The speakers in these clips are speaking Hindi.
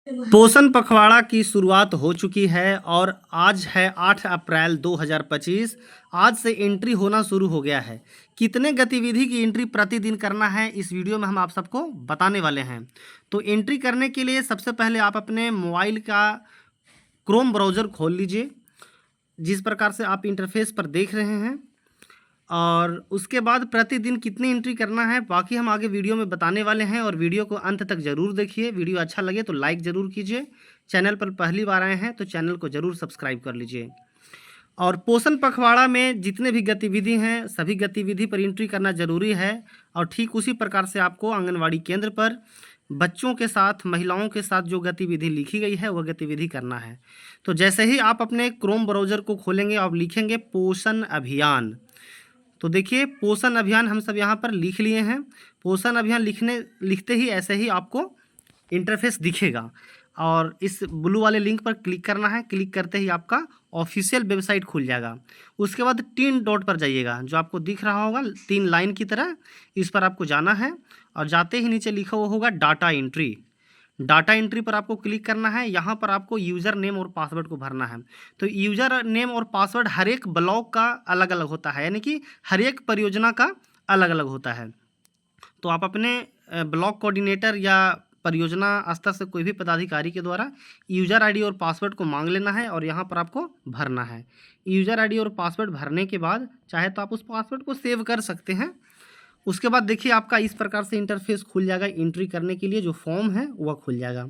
पोषण पखवाड़ा की शुरुआत हो चुकी है और आज है 8 अप्रैल 2025। आज से एंट्री होना शुरू हो गया है। कितने गतिविधि की एंट्री प्रतिदिन करना है इस वीडियो में हम आप सबको बताने वाले हैं। तो एंट्री करने के लिए सबसे पहले आप अपने मोबाइल का क्रोम ब्राउज़र खोल लीजिए, जिस प्रकार से आप इंटरफेस पर देख रहे हैं। और उसके बाद प्रतिदिन कितनी एंट्री करना है बाकी हम आगे वीडियो में बताने वाले हैं, और वीडियो को अंत तक ज़रूर देखिए। वीडियो अच्छा लगे तो लाइक ज़रूर कीजिए। चैनल पर पहली बार आए हैं तो चैनल को ज़रूर सब्सक्राइब कर लीजिए। और पोषण पखवाड़ा में जितने भी गतिविधि हैं सभी गतिविधि पर एंट्री करना ज़रूरी है। और ठीक उसी प्रकार से आपको आंगनवाड़ी केंद्र पर बच्चों के साथ, महिलाओं के साथ जो गतिविधि लिखी गई है वह गतिविधि करना है। तो जैसे ही आप अपने क्रोम ब्राउज़र को खोलेंगे, आप लिखेंगे पोषण अभियान। तो देखिए पोषण अभियान हम सब यहाँ पर लिख लिए हैं। पोषण अभियान लिखते ही ऐसे ही आपको इंटरफेस दिखेगा और इस ब्लू वाले लिंक पर क्लिक करना है। क्लिक करते ही आपका ऑफिशियल वेबसाइट खुल जाएगा। उसके बाद 3 डॉट पर जाइएगा, जो आपको दिख रहा होगा 3 लाइन की तरह, इस पर आपको जाना है। और जाते ही नीचे लिखा हुआ होगा डाटा एंट्री। डाटा एंट्री पर आपको क्लिक करना है। यहाँ पर आपको यूज़र नेम और पासवर्ड को भरना है। तो यूज़र नेम और पासवर्ड हर एक ब्लॉक का अलग अलग होता है, यानी कि हर एक परियोजना का अलग अलग होता है। तो आप अपने ब्लॉक कोऑर्डिनेटर या परियोजना स्तर से कोई भी पदाधिकारी के द्वारा यूज़र आईडी और पासवर्ड को मांग लेना है और यहाँ पर आपको भरना है। यूज़र आईडी और पासवर्ड भरने के बाद चाहे तो आप उस पासवर्ड को सेव कर सकते हैं। उसके बाद देखिए आपका इस प्रकार से इंटरफेस खुल जाएगा। एंट्री करने के लिए जो फॉर्म है वह खुल जाएगा।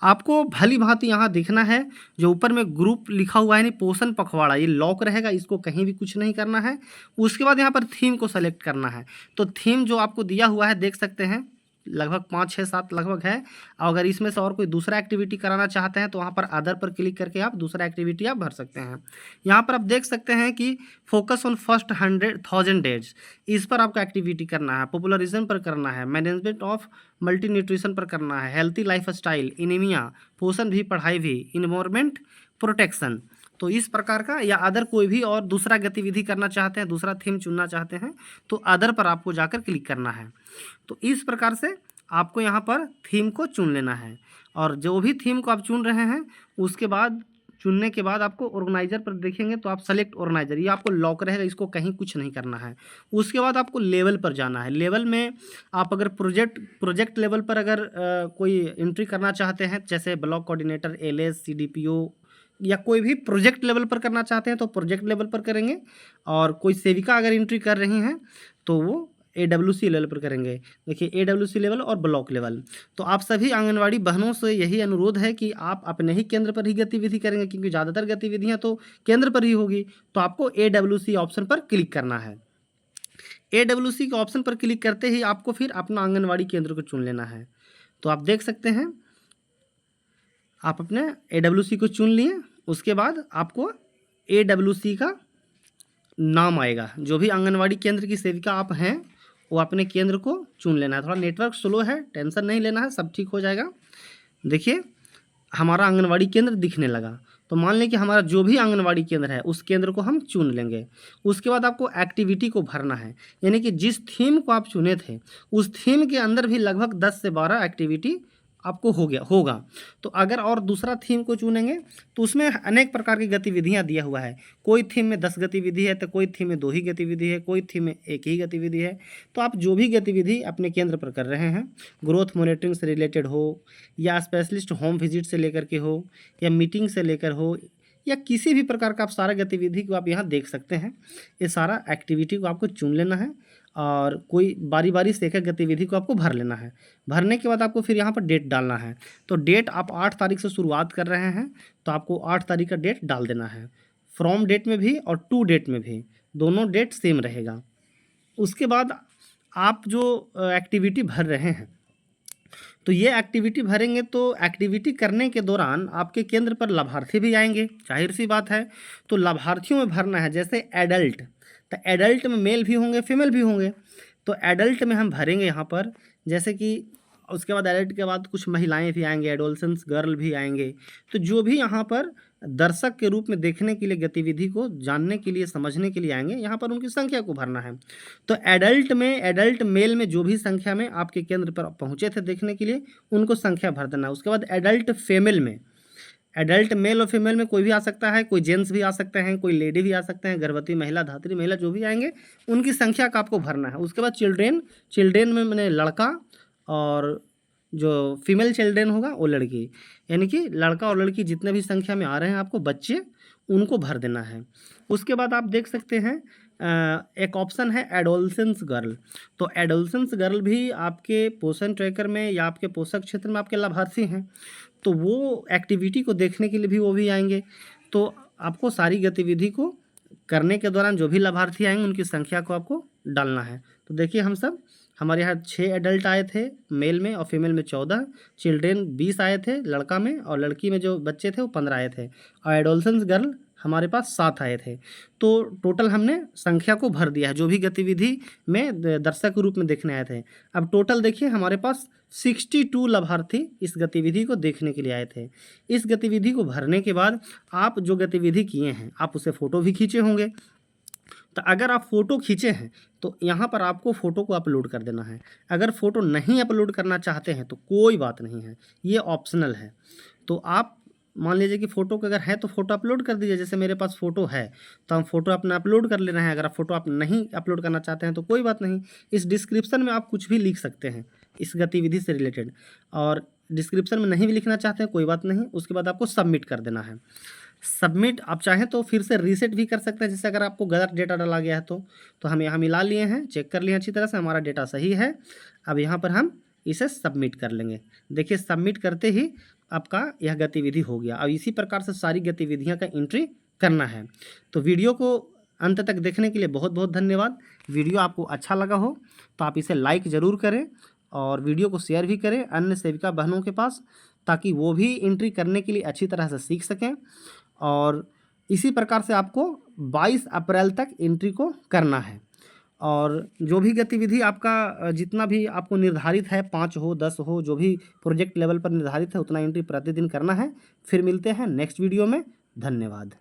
आपको भली भांति यहाँ देखना है, जो ऊपर में ग्रुप लिखा हुआ है नहीं, पोषण पखवाड़ा, ये लॉक रहेगा, इसको कहीं भी कुछ नहीं करना है। उसके बाद यहाँ पर थीम को सेलेक्ट करना है। तो थीम जो आपको दिया हुआ है देख सकते हैं, लगभग 5, 6, 7 लगभग है। अगर इसमें से और कोई दूसरा एक्टिविटी कराना चाहते हैं तो वहाँ पर अदर पर क्लिक करके आप दूसरा एक्टिविटी आप भर सकते हैं। यहाँ पर आप देख सकते हैं कि फोकस ऑन फर्स्ट 100,000 डेज, इस पर आपको एक्टिविटी करना है। पॉपुलरिज्म पर करना है, मैनेजमेंट ऑफ मल्टी न्यूट्रिशन पर करना है, हेल्थी लाइफ स्टाइल, इनीमिया, पोषण भी पढ़ाई भी, इन्वायरमेंट प्रोटेक्शन। तो इस प्रकार का या अदर कोई भी और दूसरा गतिविधि करना चाहते हैं, दूसरा थीम चुनना चाहते हैं तो अदर पर आपको जाकर क्लिक करना है। तो इस प्रकार से आपको यहाँ पर थीम को चुन लेना है। और जो भी थीम को आप चुन रहे हैं उसके बाद चुनने के बाद आपको ऑर्गेनाइजर पर देखेंगे तो आप सेलेक्ट ऑर्गेनाइजर, ये आपको लॉक रहेगा, इसको कहीं कुछ नहीं करना है। उसके बाद आपको लेवल पर जाना है। लेवल में आप अगर प्रोजेक्ट लेवल पर अगर कोई एंट्री करना चाहते हैं, जैसे ब्लॉक कोऑर्डिनेटर, एलएस, सीडीपीओ या कोई भी प्रोजेक्ट लेवल पर करना चाहते हैं तो प्रोजेक्ट लेवल पर करेंगे। और कोई सेविका अगर एंट्री कर रही हैं तो वो AWC लेवल पर करेंगे। देखिए AWC लेवल और ब्लॉक लेवल। तो आप सभी आंगनवाड़ी बहनों से यही अनुरोध है कि आप अपने ही केंद्र पर ही गतिविधि करेंगे, क्योंकि ज़्यादातर गतिविधियां तो केंद्र पर ही होगी। तो आपको AWC ऑप्शन पर क्लिक करना है। AWC के ऑप्शन पर क्लिक करते ही आपको फिर अपना आंगनवाड़ी केंद्र को चुन लेना है। तो आप देख सकते हैं आप अपने AWC को चुन लिए। उसके बाद आपको AWC का नाम आएगा। जो भी आंगनवाड़ी केंद्र की सेविका आप हैं वो अपने केंद्र को चुन लेना है। थोड़ा नेटवर्क स्लो है, टेंशन नहीं लेना है, सब ठीक हो जाएगा। देखिए हमारा आंगनवाड़ी केंद्र दिखने लगा। तो मान लें कि हमारा जो भी आंगनवाड़ी केंद्र है उस केंद्र को हम चुन लेंगे। उसके बाद आपको एक्टिविटी को भरना है, यानी कि जिस थीम को आप चुने थे उस थीम के अंदर भी लगभग 10 से 12 एक्टिविटी आपको होगा। तो अगर और दूसरा थीम को चुनेंगे तो उसमें अनेक प्रकार की गतिविधियां दिया हुआ है। कोई थीम में 10 गतिविधि है तो कोई थीम में 2 ही गतिविधि है, कोई थीम में 1 ही गतिविधि है। तो आप जो भी गतिविधि अपने केंद्र पर कर रहे हैं, ग्रोथ मॉनिटरिंग से रिलेटेड हो या स्पेशलिस्ट होम विजिट से लेकर के हो या मीटिंग से लेकर हो या किसी भी प्रकार का आप सारा गतिविधि को आप यहाँ देख सकते हैं। ये सारा एक्टिविटी को आपको चुन लेना है और कोई बारी बारी से एक एक गतिविधि को आपको भर लेना है। भरने के बाद आपको फिर यहाँ पर डेट डालना है। तो डेट आप 8 तारीख से शुरुआत कर रहे हैं तो आपको 8 तारीख का डेट डाल देना है। फ्रॉम डेट में भी और टू डेट में भी दोनों डेट सेम रहेगा। उसके बाद आप जो एक्टिविटी भर रहे हैं तो ये एक्टिविटी भरेंगे तो एक्टिविटी करने के दौरान आपके केंद्र पर लाभार्थी भी आएंगे, जाहिर सी बात है। तो लाभार्थियों में भरना है। जैसे एडल्ट, तो एडल्ट में मेल भी होंगे फीमेल भी होंगे। तो एडल्ट में हम भरेंगे यहाँ पर, जैसे कि उसके बाद एडल्ट के बाद कुछ महिलाएं भी आएंगे, एडोलसेंस गर्ल भी आएंगे। तो जो भी यहाँ पर दर्शक के रूप में देखने के लिए, गतिविधि को जानने के लिए, समझने के लिए आएंगे, यहाँ पर उनकी संख्या को भरना है। तो एडल्ट मेल में जो भी संख्या में आपके केंद्र पर पहुँचे थे देखने के लिए, उनको संख्या भर देना है। उसके बाद एडल्ट मेल और फीमेल में कोई भी आ सकता है, कोई जेंट्स भी आ सकते हैं, कोई लेडी भी आ सकते हैं, गर्भवती महिला, धात्री महिला, जो भी आएंगे उनकी संख्या का आपको भरना है। उसके बाद चिल्ड्रेन में मैंने लड़का, और जो फीमेल चिल्ड्रेन होगा वो लड़की, यानी कि लड़का और लड़की जितने भी संख्या में आ रहे हैं आपको बच्चे, उनको भर देना है। उसके बाद आप देख सकते हैं एक ऑप्शन है एडोलसेंस गर्ल। तो एडोलसेंस गर्ल भी आपके पोषण ट्रैकर में या आपके पोषक क्षेत्र में आपके लाभार्थी हैं, तो वो एक्टिविटी को देखने के लिए भी वो भी आएंगे। तो आपको सारी गतिविधि को करने के दौरान जो भी लाभार्थी आएंगे उनकी संख्या को आपको डालना है। तो देखिए हमारे यहाँ 6 एडल्ट आए थे मेल में, और फीमेल में 14, चिल्ड्रेन 20 आए थे लड़का में, और लड़की में जो बच्चे थे वो 15 आए थे, और एडोलसेंस गर्ल हमारे पास 7 आए थे। तो टोटल हमने संख्या को भर दिया है जो भी गतिविधि में दर्शक के रूप में देखने आए थे। अब टोटल देखिए हमारे पास 62 लाभार्थी इस गतिविधि को देखने के लिए आए थे। इस गतिविधि को भरने के बाद आप जो गतिविधि किए हैं आप उसे फ़ोटो भी खींचे होंगे। तो अगर आप फ़ोटो खींचे हैं तो यहाँ पर आपको फ़ोटो को अपलोड कर देना है। अगर फ़ोटो नहीं अपलोड करना चाहते हैं तो कोई बात नहीं है, ये ऑप्शनल है। तो आप मान लीजिए कि फ़ोटो अगर है तो फ़ोटो अपलोड कर दीजिए। जैसे मेरे पास फ़ोटो है तो हम फ़ोटो अपना अपलोड कर ले रहे हैं। अगर आप फ़ोटो आप नहीं अपलोड करना चाहते हैं तो कोई बात नहीं, इस डिस्क्रिप्शन में आप कुछ भी लिख सकते हैं इस गतिविधि से रिलेटेड, और डिस्क्रिप्शन में नहीं भी लिखना चाहते हैं कोई बात नहीं। उसके बाद आपको सबमिट कर देना है। सबमिट आप चाहें तो फिर से रीसेट भी कर सकते हैं, जैसे अगर आपको गलत डेटा डाला गया है तो हम यहाँ मिला लिए हैं, चेक कर लिए अच्छी तरह से, हमारा डेटा सही है। अब यहाँ पर हम इसे सबमिट कर लेंगे। देखिए सबमिट करते ही आपका यह गतिविधि हो गया। अब इसी प्रकार से सारी गतिविधियाँ का एंट्री करना है। तो वीडियो को अंत तक देखने के लिए बहुत बहुत धन्यवाद। वीडियो आपको अच्छा लगा हो तो आप इसे लाइक ज़रूर करें और वीडियो को शेयर भी करें अन्य सेविका बहनों के पास, ताकि वो भी एंट्री करने के लिए अच्छी तरह से सीख सकें। और इसी प्रकार से आपको 22 अप्रैल तक एंट्री को करना है। और जो भी गतिविधि आपका जितना भी आपको निर्धारित है, 5 हो 10 हो, जो भी प्रोजेक्ट लेवल पर निर्धारित है उतना एंट्री प्रतिदिन करना है। फिर मिलते हैं नेक्स्ट वीडियो में। धन्यवाद।